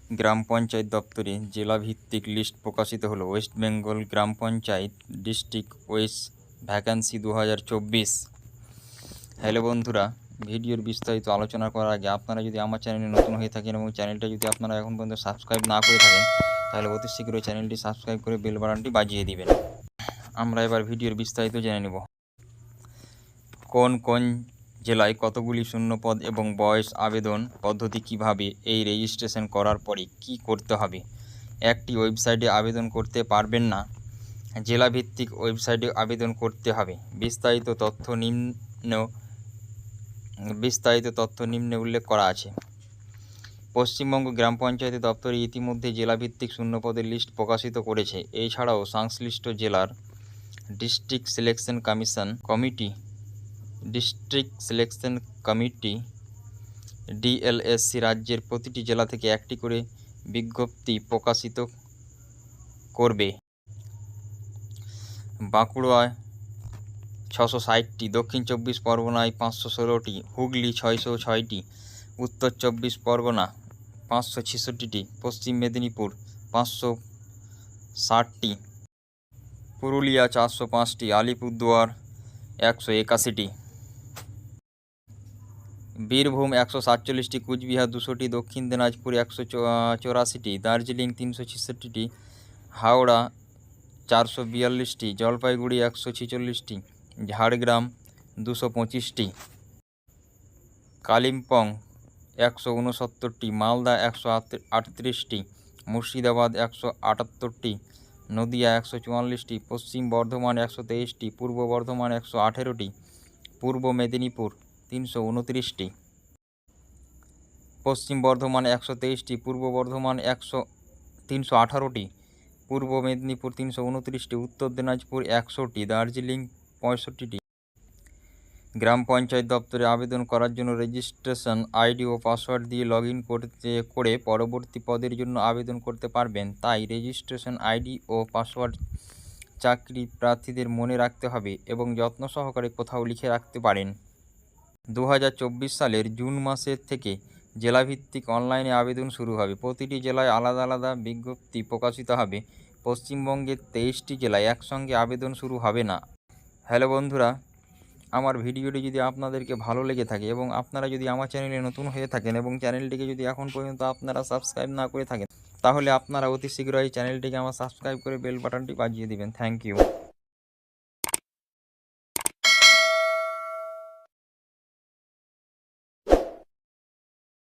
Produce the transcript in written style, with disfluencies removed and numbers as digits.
গ্রাম পঞ্চায়েত দপ্তরে জেলাভিত্তিক লিস্ট প্রকাশিত হলো। ওয়েস্ট বেঙ্গল গ্রাম পঞ্চায়েত ডিস্ট্রিক্ট ওয়েস ভ্যাকান্সি 2024। হ্যালো বন্ধুরা, ভিডিওর বিস্তারিত আলোচনা করার আগে আপনারা যদি আমার চ্যানেলে নতুন হয়ে থাকেন এবং চ্যানেলটা যদি আপনারা এখন পর্যন্ত সাবস্ক্রাইব না করে থাকেন, তাহলে অতি শীঘ্রই চ্যানেলটি সাবস্ক্রাইব করে বেল বাটনটি বাজিয়ে দিবেন। আমরা এবার ভিডিওর বিস্তারিত জেনে নেব। কোন কোন জেলায় কতগুলি শূন্যপদ এবং বয়স আবেদন পদ্ধতি কিভাবে, এই রেজিস্ট্রেশন করার পরে কি করতে হবে। একটি ওয়েবসাইটে আবেদন করতে পারবেন না, জেলাভিত্তিক ওয়েবসাইটে আবেদন করতে হবে। বিস্তারিত তথ্য নিম্নে উল্লেখ করা আছে। পশ্চিমবঙ্গ গ্রাম পঞ্চায়েত দপ্তর ইতিমধ্যে জেলাভিত্তিক শূন্যপদের লিস্ট প্রকাশিত করেছে। এছাড়াও সংশ্লিষ্ট জেলার ডিস্ট্রিক্ট সিলেকশন কমিটি ডিএলএসসি রাজ্যের প্রতিটি জেলা থেকে একটি করে বিজ্ঞপ্তি প্রকাশিত করবে। বাঁকুড়ায় 660টি, দক্ষিণ 24 পরগনায় 516টি, হুগলি 606টি, উত্তর 24 পরগনা 566টি, পশ্চিম মেদিনীপুর 560টি, পুরুলিয়া 405টি, আলিপুরদুয়ার 181টি, বীরভূম 147টি, কুচবিহার 200টি, দক্ষিণ দিনাজপুর 184টি, দার্জিলিং 366টি, হাওড়া 442টি, জলপাইগুড়ি 146টি, ঝাড়গ্রাম 225টি, কালিম্পং 169টি, মালদা 138টি, মুর্শিদাবাদ 178টি, নদিয়া 144টি, পশ্চিম বর্ধমান 123টি, পূর্ব বর্ধমান 118টি, পূর্ব মেদিনীপুর 329টি, পশ্চিম বর্ধমান 123টি, পূর্ব বর্ধমান 318টি, পূর্ব মেদিনীপুর 329টি, উত্তর দিনাজপুর 100টি, দার্জিলিং 65টি। গ্রাম পঞ্চায়েত দপ্তরে আবেদন করার জন্য রেজিস্ট্রেশন আইডি ও পাসওয়ার্ড দিয়ে লগ ইন করে পরবর্তী পদের জন্য আবেদন করতে পারবেন। তাই রেজিস্ট্রেশন আইডি ও পাসওয়ার্ড চাকরি প্রার্থীদের মনে রাখতে হবে এবং যত্ন সহকারে কোথাও লিখে রাখতে পারেন। 2024 সালের জুন মাসের থেকে জেলাভিত্তিক অনলাইনে আবেদন শুরু হবে। প্রতিটি জেলায় আলাদা আলাদা বিজ্ঞপ্তি প্রকাশিত হবে। পশ্চিমবঙ্গের 23টি জেলায় একসঙ্গে আবেদন শুরু হবে না। হ্যালো বন্ধুরা, আমার ভিডিওটি যদি আপনাদেরকে ভালো লেগে থাকে এবং আপনারা যদি আমার চ্যানেলে নতুন হয়ে থাকেন এবং চ্যানেলটিকে যদি এখন পর্যন্ত আপনারা সাবস্ক্রাইব না করে থাকেন, তাহলে আপনারা অতি শীঘ্রই চ্যানেলটিকে আমার সাবস্ক্রাইব করে বেল বাটনটি বাজিয়ে দিবেন। Thank you.